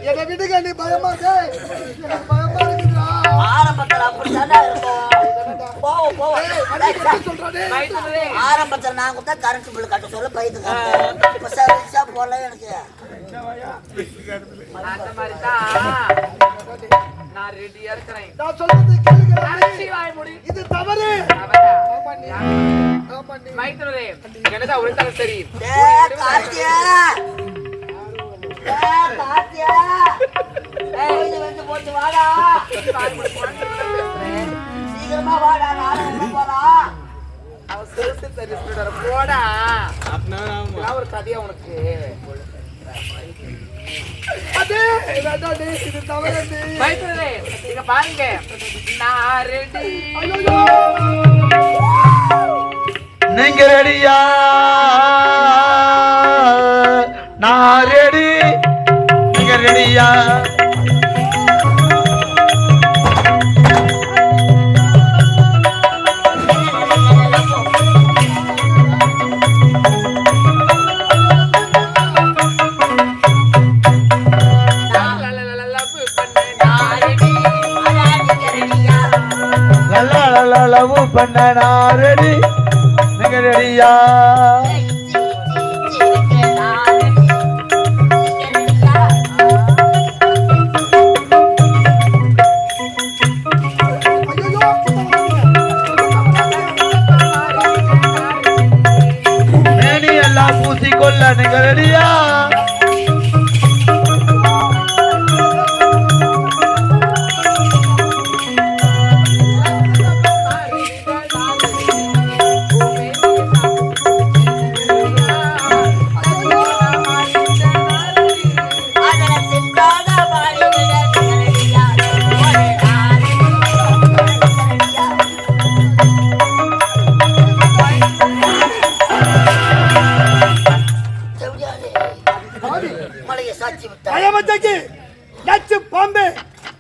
எங்க வீட்டுக்கு நீ பயமா ஆரம்பத்துல நான் கூட கரண்ட் பில் கட்ட சொல்ல பயந்து போல எனக்கு அந்த மாதிரி தான் நான் ரெடியா இருக்கிறேன். நான் சொல்றது கேளுங்க. இது தவறு. மைத்துனரே என்னதான் உரைத்தாலும் சரி. கார்த்தியா கார்த்தியா ஏய் வந்து போட்டு வாடா. சீக்கிரமா வாடா நானும் போலாம். அவன் சேல்ஸ் தெரிஞ்சுடற போடா. அப்பனா ஒரு கதையா உனக்கு. அதே வேண்டாடே இது தவறு. மைத்துனரே இங்க பாருங்க. நான் ரெடி. நீங்க ரெடியா? நான் ரெடி. நீங்க ரெடியா? லவ் பண்ண நான் ரெடி. நீங்க ரெடியா? மேனி எல்லாம் பூசிக்கொள்ள நீங்க ரெடியா?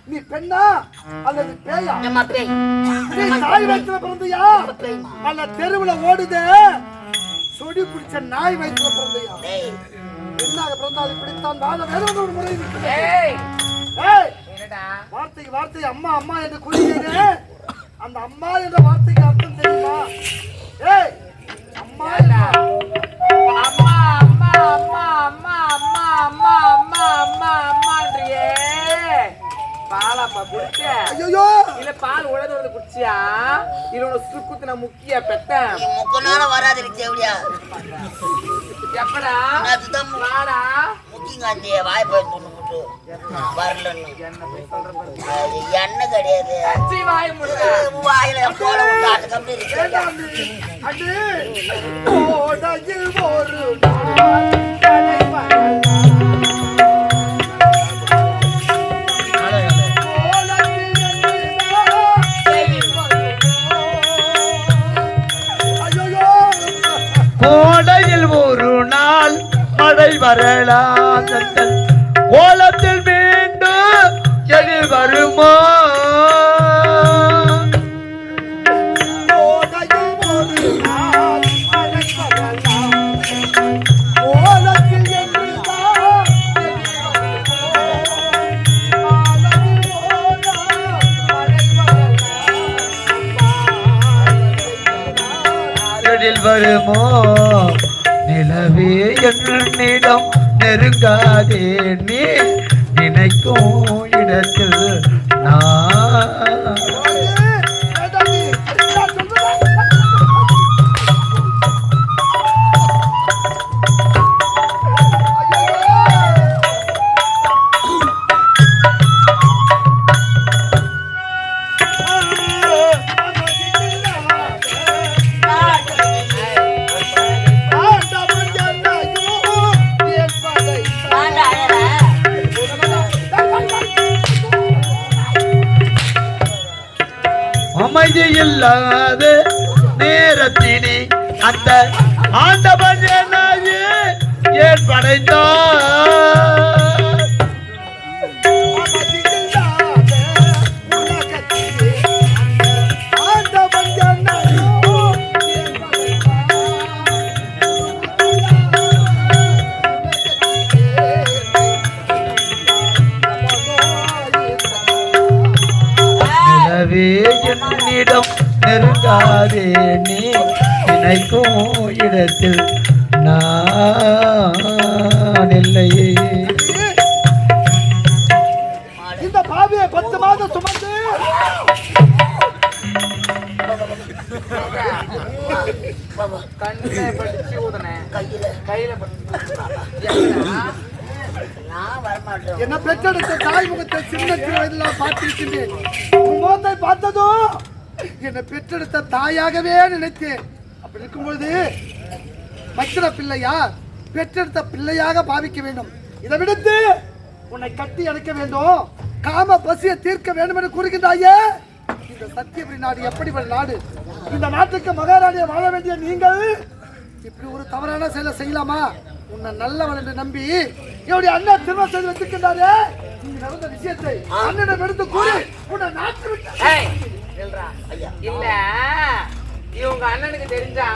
நீ பெண்ணா அல்லது பேயா? பேய். நீ தாய் வயிற்றுல பிறந்தியா அல்ல தெருவுல ஓடுதே சொடி பிடிச்ச நாய் வயிற்றுல பிறந்தியா? என்னாக பிறந்தால் இப்படித்தான் வாழ வேணும் ஒரு முறை. வார்த்தைக்கு வார்த்தை அம்மா அம்மா என்று கூறுகிறே. அந்த அம்மா என்ற வார்த்தைக்கு அர்த்தம் தெரியுமா? ஏய் அம்மா அம்மா அம்மா அம்மா அம்மா அம்மா அம்மா அம்மா அம்மா அம்மான்றியே பாலாப்பா குடிச்ச? ஐயோ இல்ல பால் உழது வந்து குடிச்சியா? இல்ல உன சுக்குத்துன முக்கிய பெத்தேன் முக்கனால வராது இருக்கு எப்படியா? எப்படா அதுதான் வாடா முக்கிங்க அந்த வாய் போய் துண்ணு போட்டு வரலன்னு எண்ணெய் கிடையாது. அச்சி வாய் முடுங்க வாயில போல விட்டு ஆட்டு கம்பி இருக்கு. அது ஓடையில் ஒரு கோடையில் ஒரு நாள் மழை வரலாம். கோலத்தில் மீண்டும் எதிர் வருமோ? வருமோ? நிலவே என்னிடம் நெருங்காதே, நீ நினைக்கும் இடத்தில் நான் அமைதி இல்லாத நேரத்தினே அந்த ஆண்டவன் ஏன் படைத்தார்? எனவே என்னிடம் நெருங்காதே நீ நினைக்கும் இடத்தில் நான் இல்லையே. இந்த பாவியை 10 மாதம் சுமந்து கண்ணுல படிச்சு ஊதுனேன், கையில கையில படிச்சு நான் வரமாட்டேன். என்ன பெற்றெடுத்த தாய் முகத்தை சின்ன வயதில் பார்த்திருக்கின்றேன். உன் முகத்தை பார்த்ததும் என்னை பெற்றெடுத்த தாயாகவே நினைத்தேன். அப்படி இருக்கும்பொழுது மச்சன பிள்ளையா பெற்றெடுத்த பிள்ளையாக பாவிக்க வேண்டும். இதை விடுத்து உன்னை கட்டி அணைக்க வேண்டும், காம பசியை தீர்க்க வேண்டும் என்று கூறுகின்றாயே. இந்த சத்தியபுரி நாடு எப்படிப்பட்ட நாடு? இந்த நாட்டுக்கு மகாராணியை வாழ வேண்டிய நீங்கள் இப்படி ஒரு தவறான செயலை செய்யலாமா? உன்னை நல்லவன் என்று நம்பி என்னுடைய அண்ணன் திருமணம் செய்து வச்சிருக்கின்றாரே, நீங்க நடந்த விஷயத்தை அண்ணனிடம் எடுத்து கூறி உன்னை நாட்டு விட்டு ஏய், நில்றா. இல்ல இவங்க அண்ணனுக்கு தெரிஞ்சா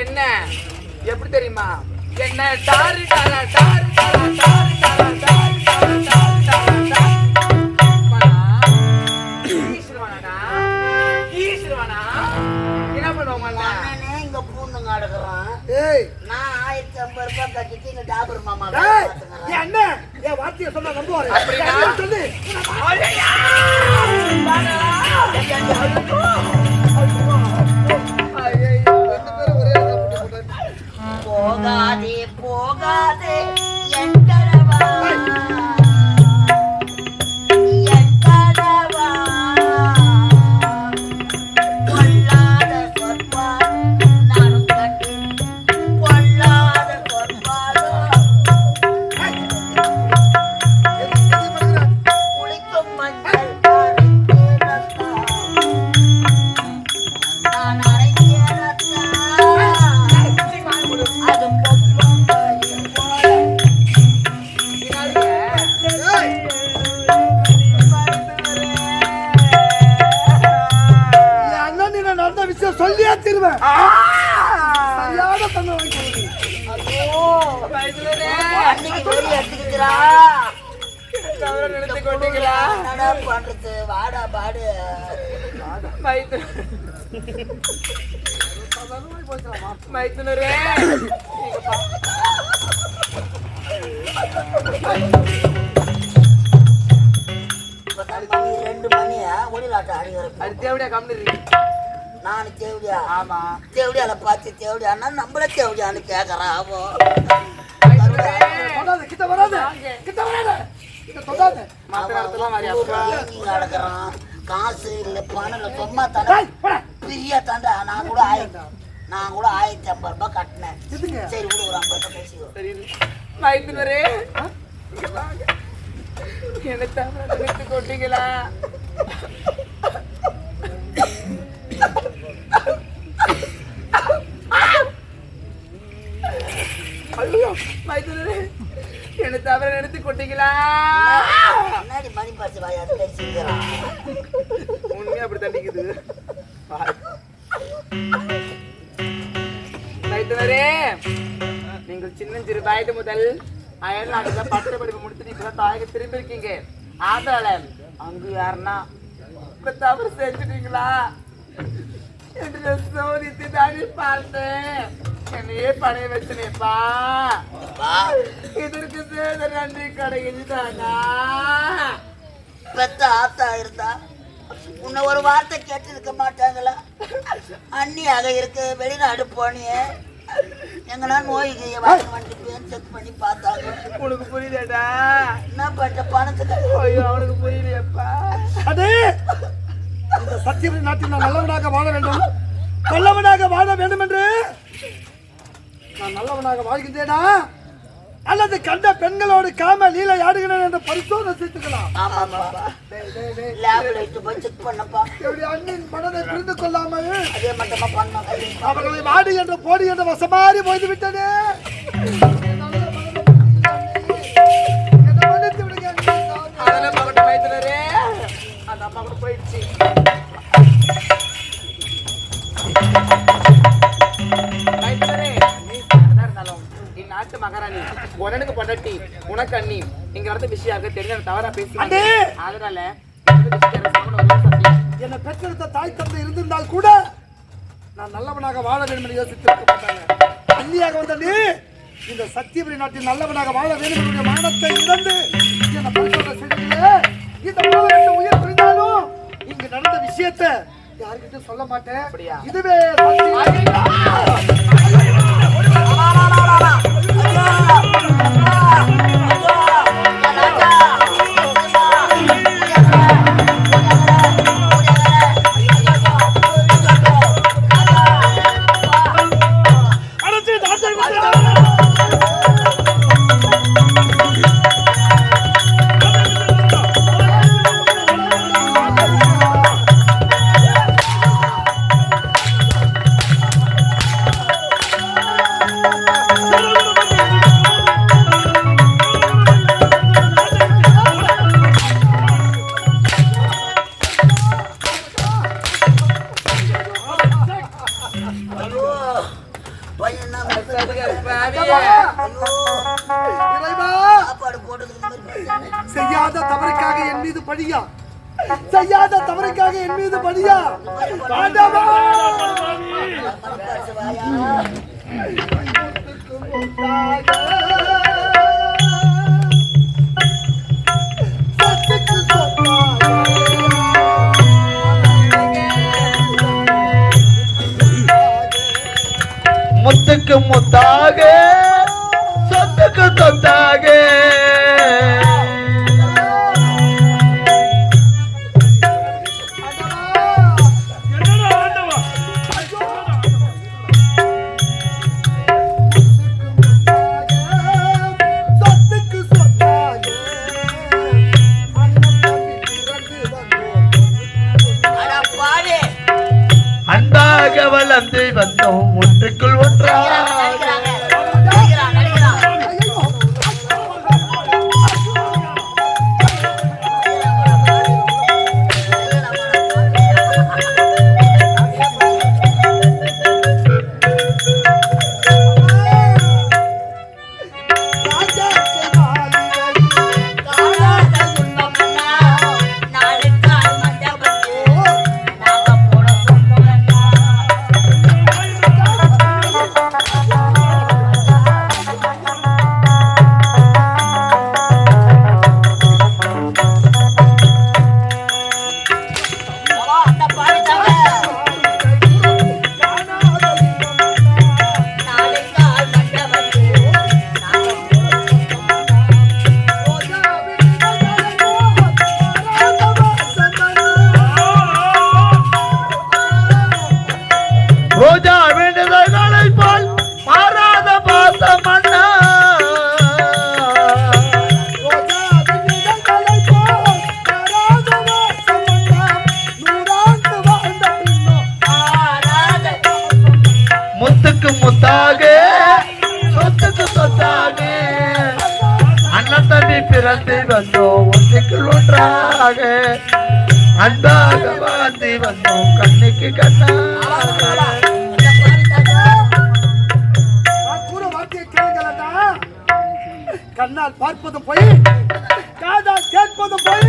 என்ன எப்படி தெரியுமா? என்ன டாரு டாரா டாரு டாரா டாரு டாரா டாரு டாரா டாரு டாரா டாரு ஈஸ்வரனா ஈஸ்வரனா என்ன பண்ணுவாங்க அண்ணனே இங்க பூந்துங்க அடக்குறான். ஏய் நான் 1050 ரூபாய் கட்டிட்டு இங்க டாபர் மாமா ஏய், என் அண்ணன் என் வார்த்தையை சொன்னா நம்புவாரு. அப்படியா? என் அண்ணன் சொல்லு. போகாதே போகாதே என் கனவா என் கனவா பொல்லாத சொற்பாலும் நானும் கண்டு பொல்லாத சொற்பாலும் குளிக்கும் மஞ்சள் நான் அரைக்கிறதா அது பொப்பம் பயிர் போல ஏய், என் அண்ணன் நீ நடந்த விஷயம் சொல்லியே தீருவேன். சரியான தன்மை வாங்கி கொடுங்க. அன்னைக்கு வெளியே எடுத்துக்கிக்கிறா நிறுத்தி கொண்டீங்களா? என்னடா பண்றது வாடா பாடு மைத்துனரே மணி 2 மணியா ஒளிலாட்டம் அடிக்கிறேன். அது தேவையா கம்மி நானு தேவடியா ஆமா தேவடியால பார்த்து தேவடியான்னா நம்மள தேவடியான்னு கேக்குறான். அவோ தொடாத, கிட்ட வராத, கிட்ட வராத, கிட்ட தொடாத. மத்த நேரத்துல மாதிரி அப்பா நீங்க அடக்குறான். காசு இல்ல பணம் இல்ல சும்மா தானே ஏய், போடா. பிரியா தாண்டா. நான் கூட 1050 ரூபாய் கட்டினேன். எதுங்க? சரி விடு ஒரு 50 ரூபாய் பேசிக்கோ. சரி மைத்துனரே இங்க வாங்க. என்ன தவிர நிறுத்தி கொண்டீங்களா? ஐயோ மைத்துனரே என்ன தவிர நிறுத்தி கொண்டீங்களா? முன்னாடி மணி பாச்சு வாயா பேசிக்கிறான். உண்மையா அப்படி தண்டிக்குது. மைத்துனரே நீங்கள் சின்னஞ்சிறு வயது முதல் அயல்நாட்டுல பட்ட படிப்பு முடிச்சுட்டு இப்பதான் தாயக திரும்பி இருக்கீங்க. ஆதால அங்கு யாருன்னா இப்ப தவறு செஞ்சுட்டீங்களா என்று சோதித்து தானே பார்த்தேன். என்னையே பணைய வச்சுனேப்பா. இதற்கு சேத நன்றி கிடைக்குதுதானா? பெத்த ஆத்தா இருந்தா உன்னை ஒரு வார்த்தை கேட்டிருக்க மாட்டாங்களா? அண்ணியாக இருக்க வெளிநாடு போனியே எங்கன்னா நோய்க்கு வந்துட்டு செக் பண்ணி பார்த்தாங்க. உனக்கு புரியுதாடா? என்ன பண்ற பணத்துக்கு? ஐயோ அவனுக்கு புரியலையப்பா. அடே, இந்த சத்தியபுரி நாட்டில் நான் நல்லவனாக வாழ வேண்டும், நல்லவனாக வாழ வேண்டும் என்று நான் நல்லவனாக வாழ்கின்றேனா அல்லது கண்ட பெண்களோடு காம லீலை ஆடுகிறேன் என்ற பரிசோதனை செய்துக்கலாம். ஆமாப்பா லேப்ல இட்டு போய் செக் பண்ணப்பா. என்னுடைய அண்ணின் மனதை புரிந்து கொள்ளாமல் அதே மட்டுமா பண்ணோம். அவர்களை வாடி என்று போடி என்று வசமாறி போய்து விட்டது. என்னை மன்னித்து விடுங்க. அதெல்லாம் பக்கத்து மைத்துனரே அந்த அம்மா கூட போயிடுச்சு. மைத்துனரே நீ எதா இருந்தாலும் இந்நாட்டு மகாராணி உனக்கு பொண்டாட்டி உனக்கு அண்ணி இங்க வரது விஷயம் தெரிஞ்ச தவறா பேசுவாங்க. அண்ணே! அதனால என்னை பெற்றெடுத்த தாய் தந்தை இருந்திருந்தால் கூட நான் நல்லவனாக வாழ வேண்டும் என்று யோசித்திருக்க மாட்டாங்க. அந்நியாக வந்த நீ இந்த சத்தியபுரி நாட்டில் நல்லவனாக வாழ வேண்டும் என்ற மரணத்தை இழந்து என்னை பரிசோதனை செய்தீங்களே. இந்த உலகத்தில் உயிர் பிரிந்தாலும் இங்கு நடந்த விஷயத்தை யாருக்கிட்ட சொல்ல மாட்டேன். இதுவே செய்யாத தவறுக்காக என் மீது படியா, செய்யாத தவறுக்காக என் மீது படியா. முத்துக்கு முத்தாக சொத்துக்கு சொத்தாக அன்பாக வளர்ந்து வந்தோம் ஒன்றுக்குள் ஒன்றாக. ரோஜா வேண்டுதல்களை போல் மாறாத பாசம் அண்ணா. முத்துக்கு முத்தாக சொத்துக்கு சொத்தாக அண்ணன் தம்பி பிறந்து வந்தோம் ஒன்றுக்குள் ஒன்றாக. அன்பாக வாழ்ந்து வந்தோம் கண்ணுக்கு கண்ணா. கண்ணால் பார்ப்பதும் போய், காதால் கேட்பதும் போய்,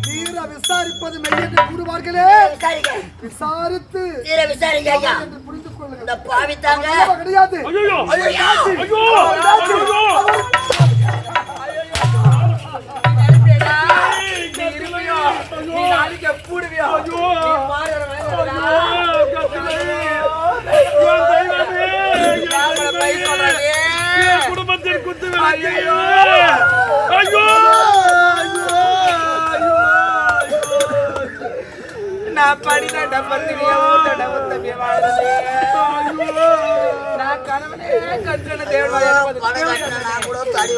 தீர விசாரிப்பது மெய் என்று கூறுவார்களே. விசாரித்து புரிந்து கொள்ளுங்கள். கிடையாது. குடும்பத்தில் குத்து நான் படின டப்பத்தினியா தடவத்தமே வாழ்ந்தே. நான் கணவனே கற்றன தேவனாய் நான் கூட தடி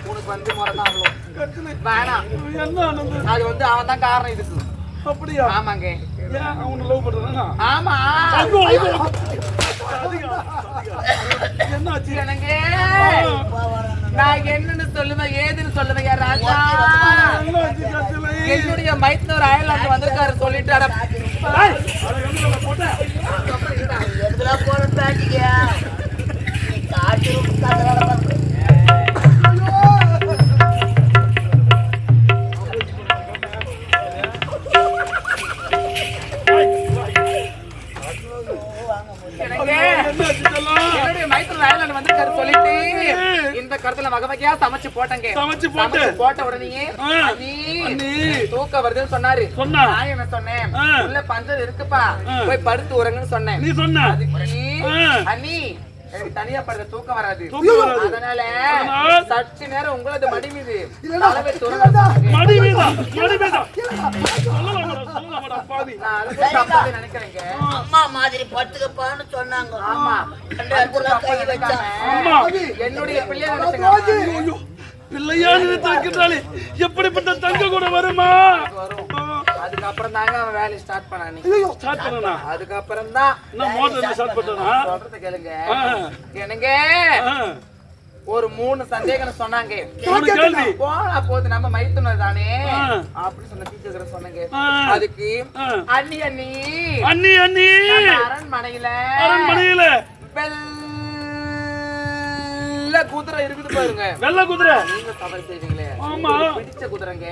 உனக்கு வந்து முறைதான் வேணாம். என்ன ஆனந்தம்? அது வந்து அவன் தான் காரணம் இதுக்கு. அப்படியா? ஆமாங்க. ஏன் அவனை லவ் பண்றானா? ஆமா. என்னாச்சு? எனக்கு நான் என்னன்னு சொல்லுவேன் ஏதுன்னு சொல்லுவேன் யார் ராஜா. என்னாச்சு கத்திலை? என்னுடைய மைத்தூர் அயர்லாந்து வந்திருக்காரு சொல்லிட்டு எதுல போற பேட்டியா நீ காட்டு கதறால பார்த்து என்னுடைய மைத்தூர் அயர்லாந்து வந்திருக்காரு சொல்லிட்டு இந்த கருத்துல வகை வகையா சமைச்சு போட்டேங்க. சமைச்சு போட்ட உடனே அண்ணி தூக்க வருதுன்னு சொன்னாரு. நான் என்ன சொன்னேன், உள்ள பஞ்சம் இருக்குப்பா போய் படுத்து உறங்குன்னு சொன்னேன். நீ சொன்ன அண்ணி எனக்கு தனியா படுத்த தூக்கம் வராது, அதனால சற்று நேரம் உங்களது மடி மீது தலைவை மடி மீதா நினைக்கிறேங்க. அம்மா மாதிரி படுத்துக்கப்பான்னு சொன்னாங்க. ஆமா கை வச்சா என்னுடைய பிள்ளைய நினைச்சேங்க. பிள்ளையா நினைத்தாலே எப்படிப்பட்ட தங்க கூட வருமா? அதுக்கப்புறம் தாங்க அவன் வேலையை ஸ்டார்ட் பண்ணானே. ஸ்டார்ட் பண்ணனா? அதுக்கப்புறம் தான் நான் மோட்டர் ஸ்டார்ட் பண்ணனா? சொல்றத கேளுங்க. என்னங்க ஒரு 3 சந்தேகம் சொன்னாங்க. போனா போது நம்ம மைத்துனர் தானே அப்படி சொன்ன டீச்சர் சொன்னாங்க. அதுக்கு அண்ணி அரண்மனையில வெள்ள குதிரை இருக்குது பாருங்க. வெள்ள குதிரை நீங்க சவாரி செய்வீங்களே, ஆமா, பிடிச்ச குதிரைங்க.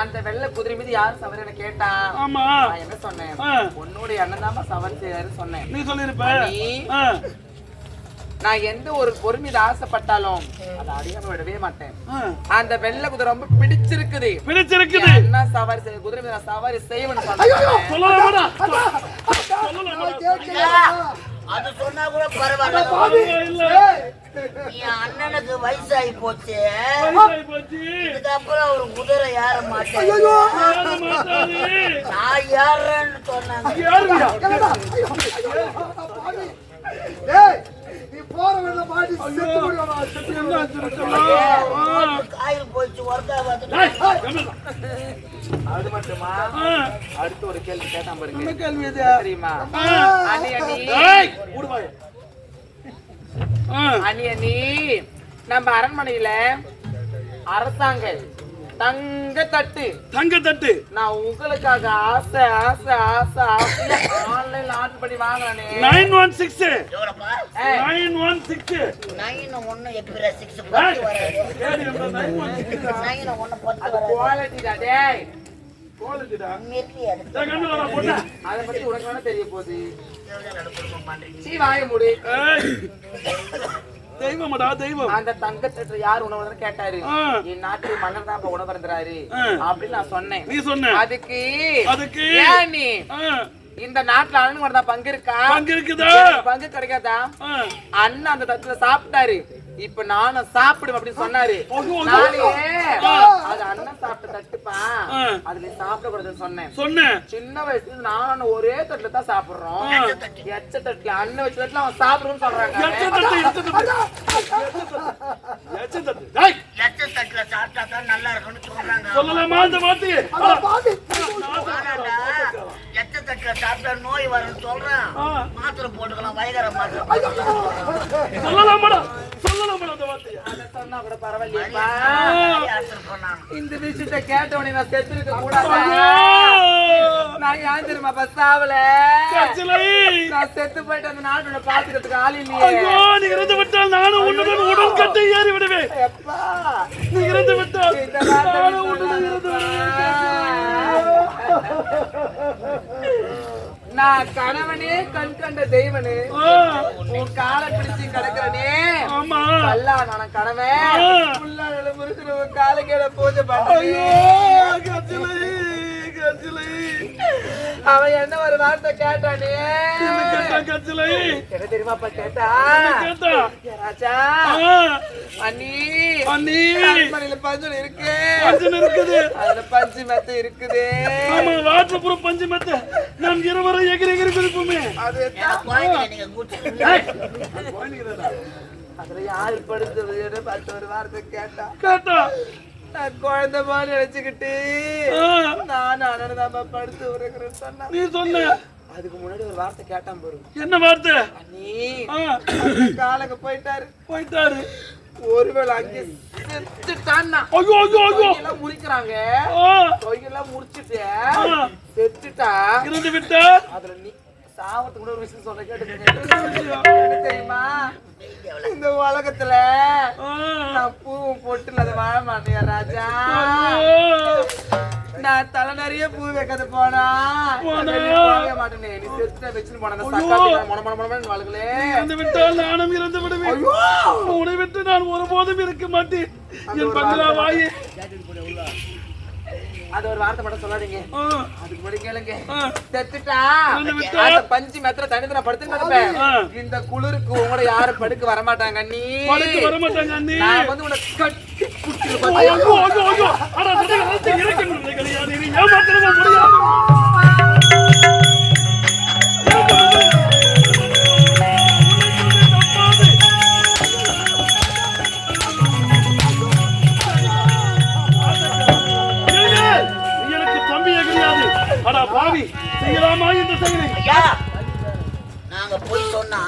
அந்த வெள்ள குதிரை மீது யாரும் சவாரி கேட்டா ஆமா நான் என்ன சொன்னேன், உன்னுடைய அண்ணன் தான் சவாரி செய்யாரு சொன்னேன். நீ சொல்லிருப்ப. நான் எந்த ஒரு பொருள் மீது ஆசைப்பட்டாலும் அதை அறியாம விடவே மாட்டேன். அந்த வெள்ளை குதிரை ரொம்ப பிடிச்சிருக்குது. என்ன சவாரி செய்ய குதிரை மீது நான் சவாரி செய்வேன்னு சொன்னேன். அது சொன்னா கூட பரவாயில்ல. என் அண்ணனுக்கு வயசாகி போச்சு, இதுக்கப்புறம் ஒரு குதிரை ஏற மாட்டேன், நான் ஏறேன்னு சொன்னாங்க. காயில் போயிடுச்சு ஒர்க்கா பார்த்து. அது மட்டுமா, அடுத்து ஒரு கேள்வி கேட்டா பாருங்க. கேள்வி தெரியுமா? அண்ணி நம்ம அரண்மனையில அரசாங்க தங்க தட்டு நான் உங்களுக்காக ஆசை ஆன்லைன்ல ஆர்டர் பண்ணி வாங்குறேனே. 916 குவாலிட்டி டா டேய், அதை பத்தி உனக்கு வேணா தெரிய போகுது. சீ வாய மூடு. தெய்வமடா தெய்வம். அந்த தங்கத்தட்டு யார் உணவு கேட்டாரு. என் நாட்டு மன்னர் தான் உணவு இருந்தாரு அப்படின்னு நான் சொன்னேன். நீ சொன்ன அதுக்கு ஏன் நீ இந்த நாட்டுல அண்ணன் தான் பங்கு இருக்கா? பங்கு கிடைக்காதா? அண்ணன் அந்த தட்டுல சாப்பிட்டாரு, இப்ப நானும் சாப்பிடுவேன் அப்படின்னு சொன்னாரு. நானே அது அண்ணன் சாப்பிட்ட தட்டுப்பா, அதுல சாப்பிட கூடாதுன்னு சொன்னேன். சின்ன வயசுல நானும் ஒரே தட்டுல தான் சாப்பிடுறோம். எச்ச தட்டுல அண்ணன் வச்ச தட்டுல அவன் சாப்பிடுன்னு சொல்றாங்க. நல்லா இருக்கும்னு சொல்றாங்க. சொல்லலாமா அந்த வார்த்தையை? எச்ச தட்டுல சாப்பிட்டா நோய் வரும்னு சொல்றேன். மாத்திரை போட்டுக்கலாம், வயகர மாத்திரை. சொல்லலாமாடா அந்த வார்த்தையை? சொன்னா கூட பரவாயில்லையா? இந்த விஷயத்த கேட்டவனே நான் செத்து இருக்க கூடாது. நான் ஏன் தெரியுமா பஸ்ஸாவல நான் செத்து போயிட்டு அந்த நாட்டோட பாத்துக்கிறதுக்கு ஆள் இல்லையே. நீ இறந்து விட்டால் நானும் உன்னுடன் உடல் கட்டை ஏறி விடுவேன். நீ இறந்து விட்டால் நானும் உன்னுடன் இறந்து நான் கணவனே கண் கண்ட தெய்வனே, உன் காலை பிடிச்சி கிடக்குறனே. அல்லா நான் கணவன் புல்லால முறுக்குற உன் காலை கேட பூஜை பண்றேன். அவன் என்ன ஒரு வார்த்தை கேட்டானே, என்ன தெரியுமாப்பா கேட்டா? ராஜா அண்ணி அரண்மனையில பஞ்சம் இருக்கு, அதுல பஞ்சு மெத்த இருக்குது. பஞ்சு மெத்த நாம் இருவரும் எகிரி குதிப்போமே. அதுல யாரு படுத்தது பார்த்து ஒரு வார்த்தை கேட்டா நான் குழந்தை மாதிரி நினைச்சுக்கிட்டு நான் அண்ணன் படுத்து உறங்குறேன்னு சொன்னா நீ சொன்ன அதுக்கு முன்னாடி ஒரு வார்த்தை கேட்டான் பாரு. என்ன வார்த்தை? அண்ணி காலங்க போயிட்டாரு. ஒருவேளை அங்கே செத்துட்டான்னா ஐயோ ஐயோ ஐயோ எல்லாம் முறிக்கிறாங்க. தொகையெல்லாம் முடிச்சுட்டு செத்துட்டா இருந்து விட்டா அதுல நீ சாவத்துக்கு கூட ஒரு விஷயம் சொல்ல கேட்டு தெரியுமா? இந்த உலகத்துல நான் பூவும் போட்டு அதை வாழ மாட்டேன் ராஜா. நான் தலை நிறைய பூ வைக்கிறது போனா மாட்டேனே. நீ செத்துட்ட வச்சுன்னு போன வாழ்களே இறந்து விட்டால் நானும் இறந்து விடுவேன். உன்னை விட்டு நான் ஒருபோதும் இருக்க மாட்டேன். என் பங்களா வாயே. அது ஒரு வார்த்தை மட்டும் சொல்லாதீங்க. அதுக்கு முன்னாடி கேளுங்க. செத்துட்டா பஞ்சு மெத்தல தனித்தன படுத்து கிடப்பேன். இந்த குளிருக்கு உங்களோட யாரும் படுக்க வரமாட்டாங்க அண்ணி. வரமாட்டாங்க அண்ணி. நான் வந்து உன்னை கட்டி குடிச்சிருப்பேன். நாங்க போய் சொன்னா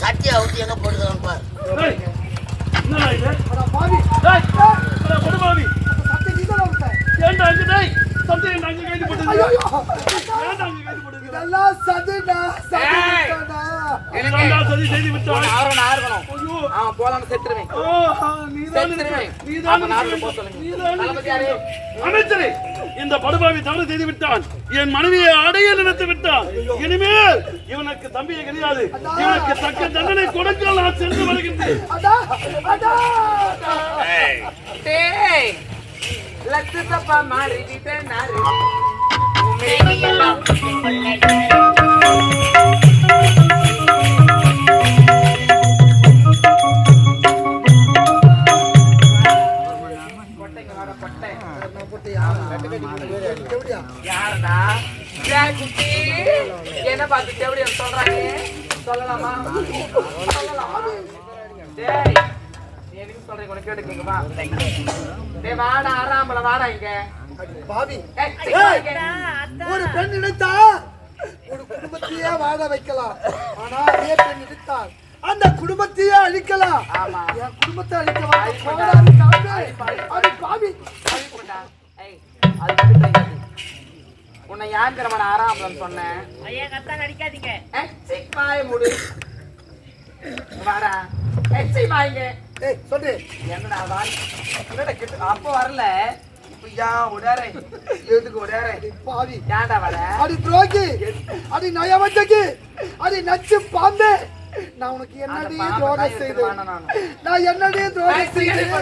சத்திய அவுத்தி எங்க போடுறோம் பாரு. அமைச்சரே, இந்த படுபாவி தவறு செய்து விட்டான். என் மனைவியை அடைய நினைத்து விட்டான். இனிமேல் இவனுக்கு தம்பியை கிடையாது. இவனுக்கு தக்க தண்டனை கொடுக்க நான் சென்று வருகின்றேன். லட்சத்தப்பா மாறிட்டே நாரு என்ன பார்த்து எப்படி சொல்றாங்க? சொல்லலாமா? சொல்றேன் உனக்கு கேட்டுக்கோங்கப்பா. வாடா ஆறாமல வாடா இங்க பாவி. ஒரு பெண் நினைத்தா ஒரு குடும்பத்தையே வாழ வைக்கலாம். ஆனா அதே பெண் நினைத்தால் அந்த குடும்பத்தையே அழிக்கலாம். என் குடும்பத்தை அழிக்கலாம். உன்னை யாருக்கிறவன் ஆறாமலன்னு சொன்னேன். அடிக்காதீங்க. வாடா சொல்லு. என்னடா அப்ப வரல. எதுக்கு பாவி. ஏன்டா வர? அடி துரோகி, அடி நயவஞ்சகி, அடி நச்சு பாம்பே. நான் உனக்கு என்னடி துரோகம் செய்தேன்? நான் என்னடி துரோகம் செய்தேன்?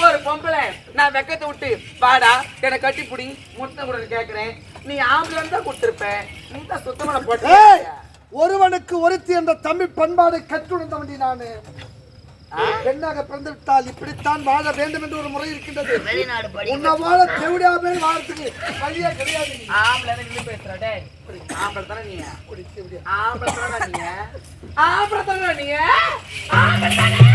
ஒரு பொம்பளை நான் வெக்கத்தை விட்டு வாடா என்னை கட்டி புடி முட்டை கூட கேக்குறேன். நீ ஆம்பளை தான் கொடுத்திருப்பேன். நீ தான் சுத்தமான போட்டு. ஒருவனுக்கு ஒருத்தி என்ற தமிழ் பண்பாடை கற்றுணர்ந்தவண்டி நானு. பெண்ணாக பிறந்து விட்டால் இப்படித்தான் வாழ வேண்டும் என்று ஒரு முறை இருக்கின்றது. உன்னை வாழ தேவையாமே வாழறதுக்கு வழியே கிடையாது. ஆம்பளை பேசுறே. ஆம்பளை தானே நீ? ஆம்பளை தானே நீ? ஆம்பளை தானே நீ?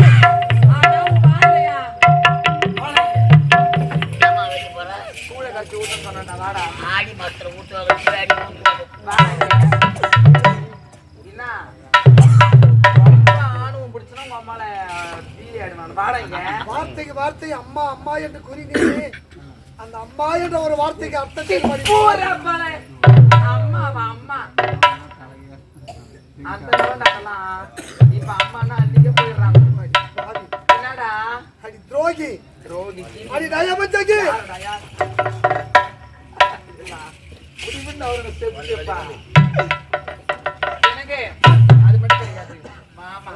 கூடை கட்டி ஊட்ட சொன்னா வாடா. ஆடி மாத்திரம் ஊட்டுவாங்க. வார்த்தைக்கு வார்த்தை அம்மா அம்மா என்று கூறினீங்க. அந்த அம்மா என்ற ஒரு வார்த்தைக்கு அர்த்தத்தை அம்மாவா அம்மா அந்த இப்ப அம்மானா அன்னைக்கு போயிடுறாங்க. என்னடா அடி துரோகி, துரோகி, அடி நயவஞ்சகி. எனக்கு அது மட்டும் தெரியாது மாமா.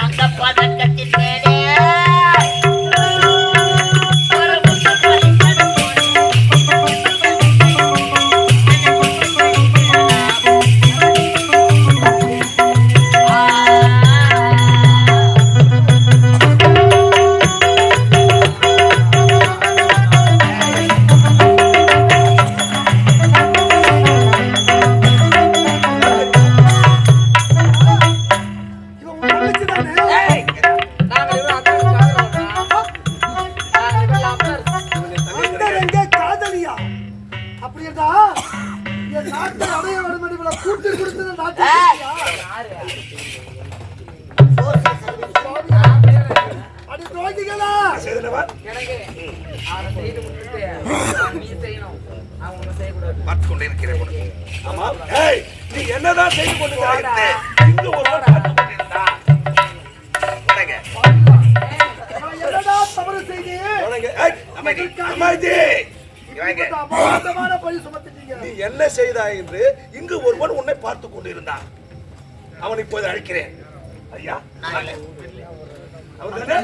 அந்த பதக்கத்தின் மேலே செய்திகளா? செய்தனவன் எனக்கு அவனை செய்து முடிச்சுட்டு நீ செய்யணும். அவன் ஒன்றும் செய்யக்கூடாது. பார்த்து கொண்டு இருக்கிறேன். ஆமா. ஏய், நீ என்னதான் செய்து கொண்டிருக்கிறாய்? இங்கு ஒருவன் பார்த்து கொண்டிருந்தான். உனங்க. நான் என்னடா தவறு செய்தேன்? உனங்க. ஏய், அமைதி. அமைதி. இவங்க. அபாண்டமான பழி சுமத்திட்டீங்க. நீ என்ன செய்தாய் என்று இங்கு ஒருவன் உன்னை பார்த்து கொண்டிருந்தான். அவனை இப்போது அழைக்கிறேன். ஐயா. அவர்தானே?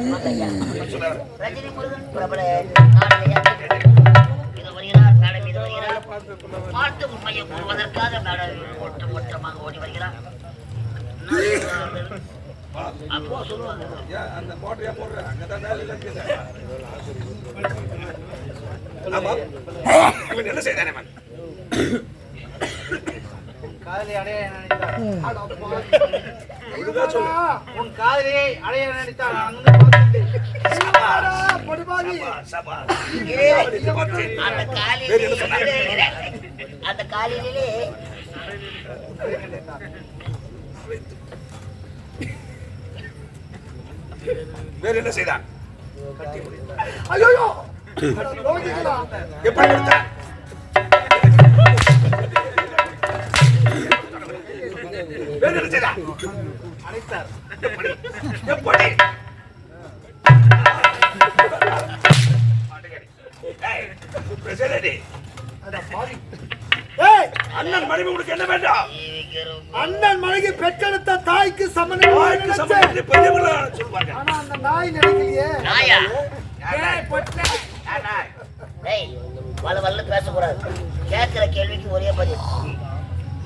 சொன்னார். ரஜினி முருகன் பிரபல நாடக இது வருகிறார். மேடம் இது வருகிறார். பார்த்து உண்மையை கூறுவதற்காக மேடம் ஒட்டமாக ஓடி வருகிறார். அப்போ சொல்லுவாங்க அந்த போட்டையா போடுற அங்கதான் வேலையில இருக்குது. ஆமா. இவன் என்ன செய்தானே மன்? காதலி அடைய நினைத்தான். ஒழுங்கா சொல்லு. உன் காதலியை அடைய நினைத்தான். அங்க பார்த்துட்டேன். சபாடா, படுபாவி. சபா. அந்த காலையிலே அந்த காலையிலே வேற என்ன செய்தான்? ஐயோ ரோகிகளா. எப்படி எடுத்தான்? வேற என்ன செய்தான்? அழைத்தார். எப்படி? ஏய், பிரசிடென்ட். அட பாவி. ஏய், அண்ணன் மனைவி உனக்கு என்ன வேண்டாம்? அண்ணன் மனைவி பெற்றெடுத்த தாய்க்கு சமம் வாய்க்கு சம்பந்தப்பட்ட பெரியவங்களா சொல்வாங்க. ஆனா அந்த நாய் நினைக்கலையே. நாயா ஏய் பொட்டை. நாய். டேய் வல்ல பேசக்கூடாது. கேட்கிற கேள்விக்கு ஒரே பதில்.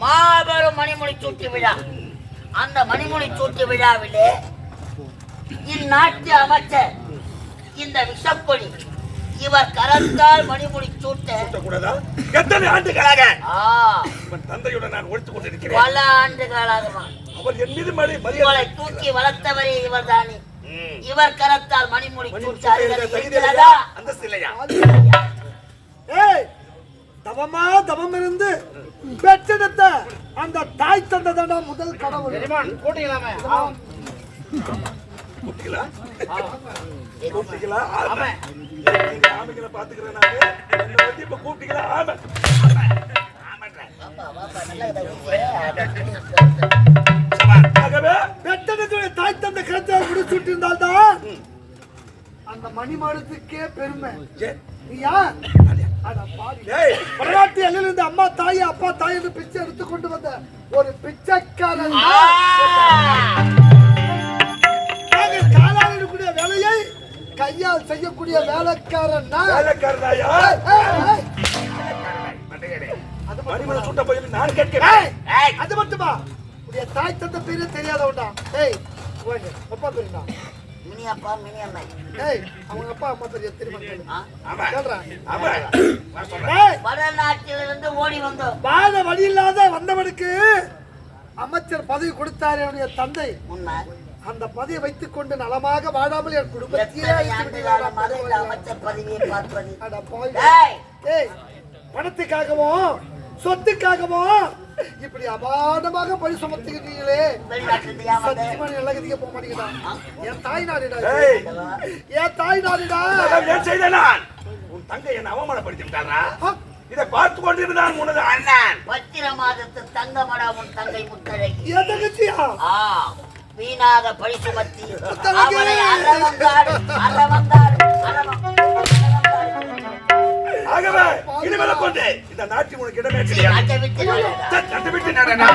மாபெரும் மணிமொழி சூட்டு விழா. அந்த மணிமொழி சூட்டு விழாவிலே இந்நாட்டு அமைச்சர் இந்த விஷப்பொடி இவர் கரத்தால் மணிமொழி சூட்ட கூடாதா? எத்தனை ஆண்டுகளாக ஆ இவன் தந்தையுடன் நான் ஒழித்துக் கொண்டிருக்கிறேன். பல ஆண்டுகளாகமா அவர் என் மீது இவளை மரியாதை தூக்கி வளர்த்தவரே இவர் தானே. இவர் கரத்தால் மணிமொழி சூட்ட அந்தஸ்து இல்லையா? ஏய், தவமா தவம் இருந்து பெற்றெடுத்த அந்த தாய் தந்ததான முதல் கடவுள். எஜமான் கூட்டிக்கலாமே. கூட்டிகளா? ஆ. கூட்டிகளா? ஆமா. நீங்க ஆமைகளை பாத்துக்கிறேன் நானு. என்ன வந்து இப்ப கூட்டிகளா? ஆமை. ஆகவே பெற்றெடுத்த தாய் தந்த கரத்தை முடிச்சுட்டு இருந்தால்தான் அந்த மணிமாடத்துக்கே பெருமை. நீ யார்? அட பாவி. ஏய், வரலாற்று எல்லையிலிருந்து அம்மா தாய் அப்பா தாய் என்று பிச்சை எடுத்து கொண்டு வந்த ஒரு பிச்சைக்காரன். நாங்கள் காலால் இருக்கக்கூடிய வேலையை கையால் செய்யக்கூடிய வேலைக்காரன். வேலைக்காரனாயா? மணிமலை சுட்ட பையன் நான் கேட்கிறேன். அது மட்டுமா உடைய தாய் தந்த பேரே தெரியாதவன்டா. ஏய் அப்பா தெரியுமா? மினி அப்பா மினி அம்மா. ஏய் அவங்க அப்பா அம்மா தெரியும் தெரியுமா? ஆமா. கேள்றா. ஆமா. ஏய் வடநாட்டிலிருந்து ஓடி வந்தோம். வாழ வழி இல்லாத வந்தவனுக்கு அமைச்சர் பதவி கொடுத்தார் என்னுடைய தந்தை. உண்மை. அந்த பதவியை வைத்துக் கொண்டு நலமாக வாழாமல் என் குடும்பத்தையே எத்தனை அழித்து ஆண்டு விடுகிறார். காலமாக இந்த அமைச்சர் பதவியை பார்ப்பது. அட பாவி. டேய், ஏய் பணத்துக்காகவும் சொத்துக்காகவும் இப்படி அபாண்டமாக பழி சுமத்துகிறீங்களே. வெளிநாட்டிலிருந்து ஏன் வந்த? சத்தியமா நீ நல்ல கதிக்கு போக மாட்டேங்கிறா. என் தாய் நாடுடா. ஏய், என் தாய் நாடுடா. ஏன் செய்த நான்? உன் தங்கை என்ன அவமானப்படுத்தி விட்டாரா? இதை பார்த்து கொண்டிருந்தான் உனது அண்ணன். பத்திர மாதத்து தங்கமடா உன் தங்கை முத்தழகி. என் தங்கச்சியா? ஆ, வீணாக பழி சுமத்தி முத்தழகி. அவளை அரவங்காடு அரவங்காடு ஆகவே இனிமேல கொண்டு இந்த நாட்டில் உனக்கு இடமே கிடையாது. அதை விட்டு நடடா. சட்டை விட்டு நடடா.